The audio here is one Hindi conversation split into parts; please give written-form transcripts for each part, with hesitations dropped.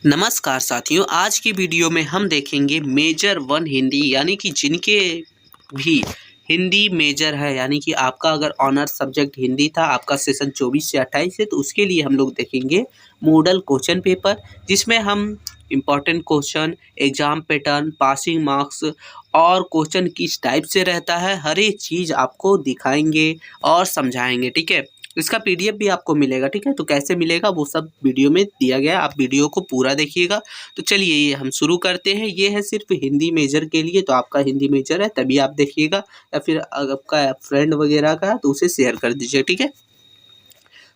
नमस्कार साथियों, आज की वीडियो में हम देखेंगे मेजर वन हिंदी यानी कि जिनके भी हिंदी मेजर है, यानी कि आपका अगर ऑनर्स सब्जेक्ट हिंदी था, आपका सेशन 24 से 28 है, तो उसके लिए हम लोग देखेंगे मॉडल क्वेश्चन पेपर, जिसमें हम important question, exam pattern, passing marks और क्वेश्चन किस टाइप से रहता है, हर एक चीज़ आपको दिखाएंगे और समझाएंगे। ठीक है, इसका पीडीएफ भी आपको मिलेगा। ठीक है, तो कैसे मिलेगा वो सब वीडियो में दिया गया है, आप वीडियो को पूरा देखिएगा। तो चलिए ये हम शुरू करते हैं। ये है सिर्फ हिंदी मेजर के लिए, तो आपका हिंदी मेजर है तभी आप देखिएगा, या फिर आपका फ्रेंड वगैरह का है तो उसे शेयर कर दीजिए। ठीक है,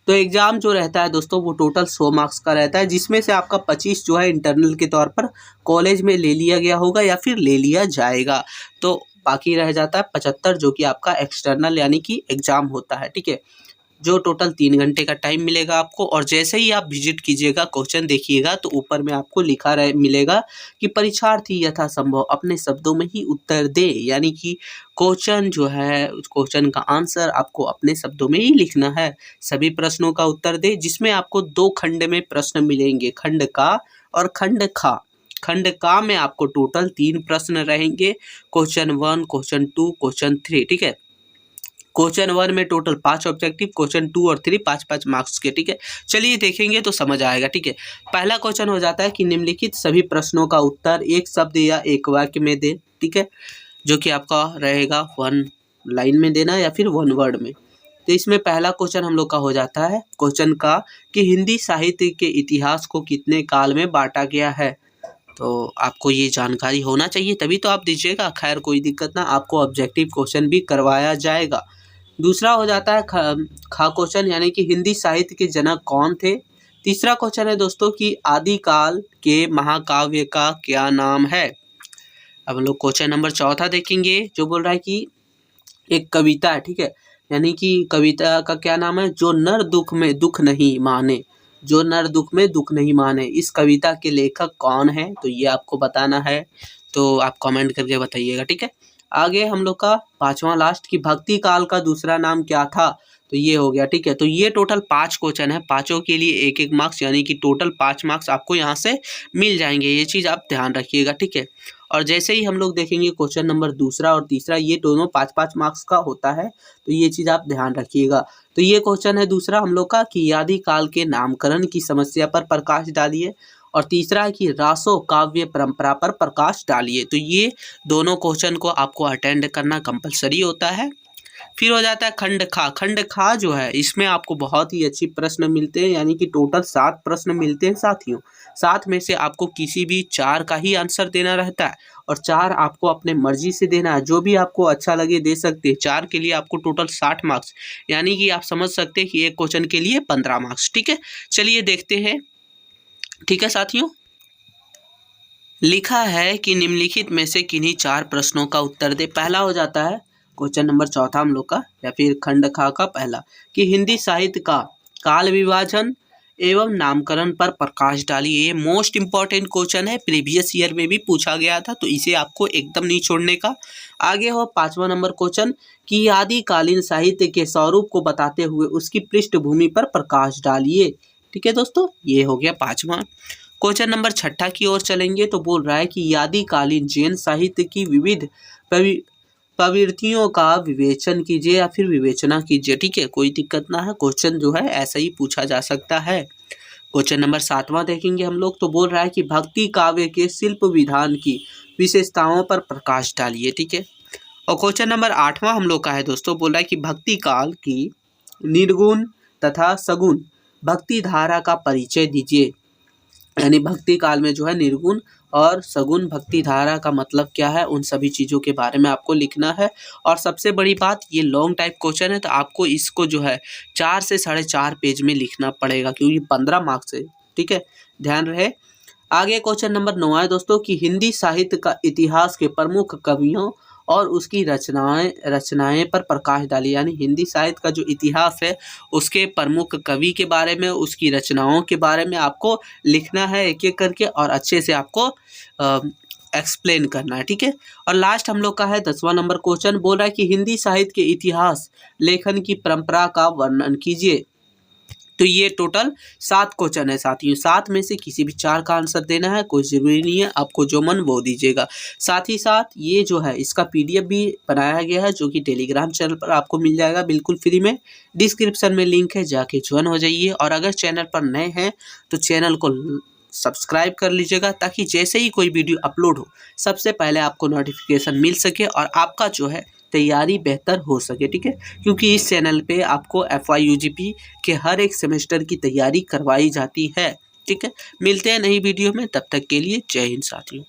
तो एग्ज़ाम जो रहता है दोस्तों वो टोटल 100 मार्क्स का रहता है, जिसमें से आपका 25 जो है इंटरनल के तौर पर कॉलेज में ले लिया गया होगा या फिर ले लिया जाएगा। तो बाकी रह जाता है 75 जो कि आपका एक्सटर्नल यानी कि एग्ज़ाम होता है। ठीक है, जो टोटल 3 घंटे का टाइम मिलेगा आपको। और जैसे ही आप विजिट कीजिएगा, क्वेश्चन देखिएगा, तो ऊपर में आपको लिखा रहे मिलेगा कि परीक्षार्थी यथासंभव अपने शब्दों में ही उत्तर दे, यानी कि क्वेश्चन जो है उस क्वेश्चन का आंसर आपको अपने शब्दों में ही लिखना है। सभी प्रश्नों का उत्तर दे, जिसमें आपको 2 खंड में प्रश्न मिलेंगे, खंड का और खंड खा। खंड का में आपको टोटल 3 प्रश्न रहेंगे, क्वेश्चन 1, क्वेश्चन 2, क्वेश्चन 3। ठीक है, क्वेश्चन 1 में टोटल 5 ऑब्जेक्टिव, क्वेश्चन 2 और 3 5-5 मार्क्स के। ठीक है, चलिए देखेंगे तो समझ आएगा। ठीक है, पहला क्वेश्चन हो जाता है कि निम्नलिखित सभी प्रश्नों का उत्तर एक शब्द या एक वाक्य में दे। ठीक है, जो कि आपका रहेगा 1 लाइन में देना या फिर 1 वर्ड में। तो इसमें पहला क्वेश्चन हम लोग का हो जाता है क्वेश्चन का कि हिंदी साहित्य के इतिहास को कितने काल में बांटा गया है। तो आपको ये जानकारी होना चाहिए तभी तो आप दीजिएगा। खैर कोई दिक्कत ना, आपको ऑब्जेक्टिव क्वेश्चन भी करवाया जाएगा। दूसरा हो जाता है खा क्वेश्चन, यानी कि हिंदी साहित्य के जनक कौन थे। तीसरा क्वेश्चन है दोस्तों कि आदिकाल के महाकाव्य का क्या नाम है। अब हम लोग क्वेश्चन नंबर चौथा देखेंगे, जो बोल रहा है कि एक कविता है। ठीक है, यानी कि कविता का क्या नाम है, जो नर दुख में दुख नहीं माने, जो नर दुख में दुख नहीं माने। इस कविता के लेखक कौन है, तो ये आपको बताना है, तो आप कमेंट करके बताइएगा। ठीक है, आगे हम लोग का पांचवा लास्ट की भक्ति काल का दूसरा नाम क्या था, तो ये हो गया। ठीक है, तो ये टोटल 5 क्वेश्चन है, पांचों के लिए 1-1 मार्क्स, यानी कि टोटल 5 मार्क्स आपको यहाँ से मिल जाएंगे। ये चीज़ आप ध्यान रखिएगा। ठीक है, और जैसे ही हम लोग देखेंगे क्वेश्चन नंबर दूसरा और तीसरा, ये दोनों 5-5 मार्क्स का होता है, तो ये चीज़ आप ध्यान रखिएगा। तो ये क्वेश्चन है दूसरा हम लोग का कि आदि काल के नामकरण की समस्या पर प्रकाश डालिए, और तीसरा है कि रासो काव्य परंपरा पर प्रकाश डालिए। तो ये दोनों क्वेश्चन को आपको अटेंड करना कंपलसरी होता है। फिर हो जाता है खंड खा। खंड खा जो है इसमें आपको बहुत ही अच्छी प्रश्न मिलते हैं, यानी कि टोटल 7 प्रश्न मिलते हैं साथियों। 7 में से आपको किसी भी 4 का ही आंसर देना रहता है, और 4 आपको अपने मर्जी से देना है, जो भी आपको अच्छा लगे दे सकते हैं। 4 के लिए आपको टोटल 60 मार्क्स, यानी कि आप समझ सकते हैं कि एक क्वेश्चन के लिए 15 मार्क्स। ठीक है, चलिए देखते हैं। ठीक है साथियों, लिखा है कि निम्नलिखित में से किन्हीं 4 प्रश्नों का उत्तर दे। पहला हो जाता है क्वेश्चन नंबर चौथा हम लोग का, या फिर खंड खा का पहला, कि हिंदी साहित्य का काल विभाजन एवं नामकरण पर प्रकाश डालिए। ये मोस्ट इंपॉर्टेंट क्वेश्चन है, प्रीवियस ईयर में भी पूछा गया था, तो इसे आपको एकदम नहीं छोड़ने का। आगे हो 5वां नंबर क्वेश्चन कि आदिकालीन साहित्य के स्वरूप को बताते हुए उसकी पृष्ठभूमि पर प्रकाश डालिए। ठीक है दोस्तों, ये हो गया 5वां। क्वेश्चन नंबर 6 की ओर चलेंगे, तो बोल रहा है कि आदिकालीन जैन साहित्य की विविध प्रवृत्तियों का विवेचन कीजिए या फिर विवेचना कीजिए। ठीक है, कोई दिक्कत ना है, क्वेश्चन जो है ऐसा ही पूछा जा सकता है। क्वेश्चन नंबर 7वां देखेंगे हम लोग, तो बोल रहा है कि भक्ति काव्य के शिल्प विधान की विशेषताओं पर प्रकाश डालिए। ठीक है, और क्वेश्चन नंबर 8वां हम लोग का है दोस्तों, बोल रहा है कि भक्ति काल की निर्गुण तथा सगुण भक्ति धारा का परिचय दीजिए। यानी भक्ति काल में जो है निर्गुण और सगुण भक्ति धारा का मतलब क्या है, उन सभी चीज़ों के बारे में आपको लिखना है। और सबसे बड़ी बात, ये लॉन्ग टाइप क्वेश्चन है, तो आपको इसको जो है 4 से 4.5 पेज में लिखना पड़ेगा, क्योंकि 15 मार्क्स है। ठीक है, ध्यान रहे। आगे क्वेश्चन नंबर 9 है दोस्तों कि हिंदी साहित्य का इतिहास के प्रमुख कवियों और उसकी रचनाएं पर प्रकाश डालिए। यानी हिंदी साहित्य का जो इतिहास है उसके प्रमुख कवि के बारे में, उसकी रचनाओं के बारे में आपको लिखना है एक एक करके, और अच्छे से आपको एक्सप्लेन करना है। ठीक है, और लास्ट हम लोग का है 10वां नंबर क्वेश्चन, बोल रहा है कि हिंदी साहित्य के इतिहास लेखन की परंपरा का वर्णन कीजिए। तो ये टोटल 7 क्वेश्चन है साथियों। 7 में से किसी भी 4 का आंसर देना है, कोई ज़रूरी नहीं है, आपको जो मन वो दीजिएगा। साथ ही साथ ये जो है इसका पीडीएफ भी बनाया गया है, जो कि टेलीग्राम चैनल पर आपको मिल जाएगा बिल्कुल फ्री में। डिस्क्रिप्शन में लिंक है, जाके ज्वाइन हो जाइए। और अगर चैनल पर नए हैं तो चैनल को सब्सक्राइब कर लीजिएगा, ताकि जैसे ही कोई वीडियो अपलोड हो सबसे पहले आपको नोटिफिकेशन मिल सके और आपका जो है तैयारी बेहतर हो सके, ठीक है। क्योंकि इस चैनल पे आपको FY UGP के हर एक सेमेस्टर की तैयारी करवाई जाती है, ठीक है। मिलते हैं नई वीडियो में, तब तक के लिए जय हिंद साथियों।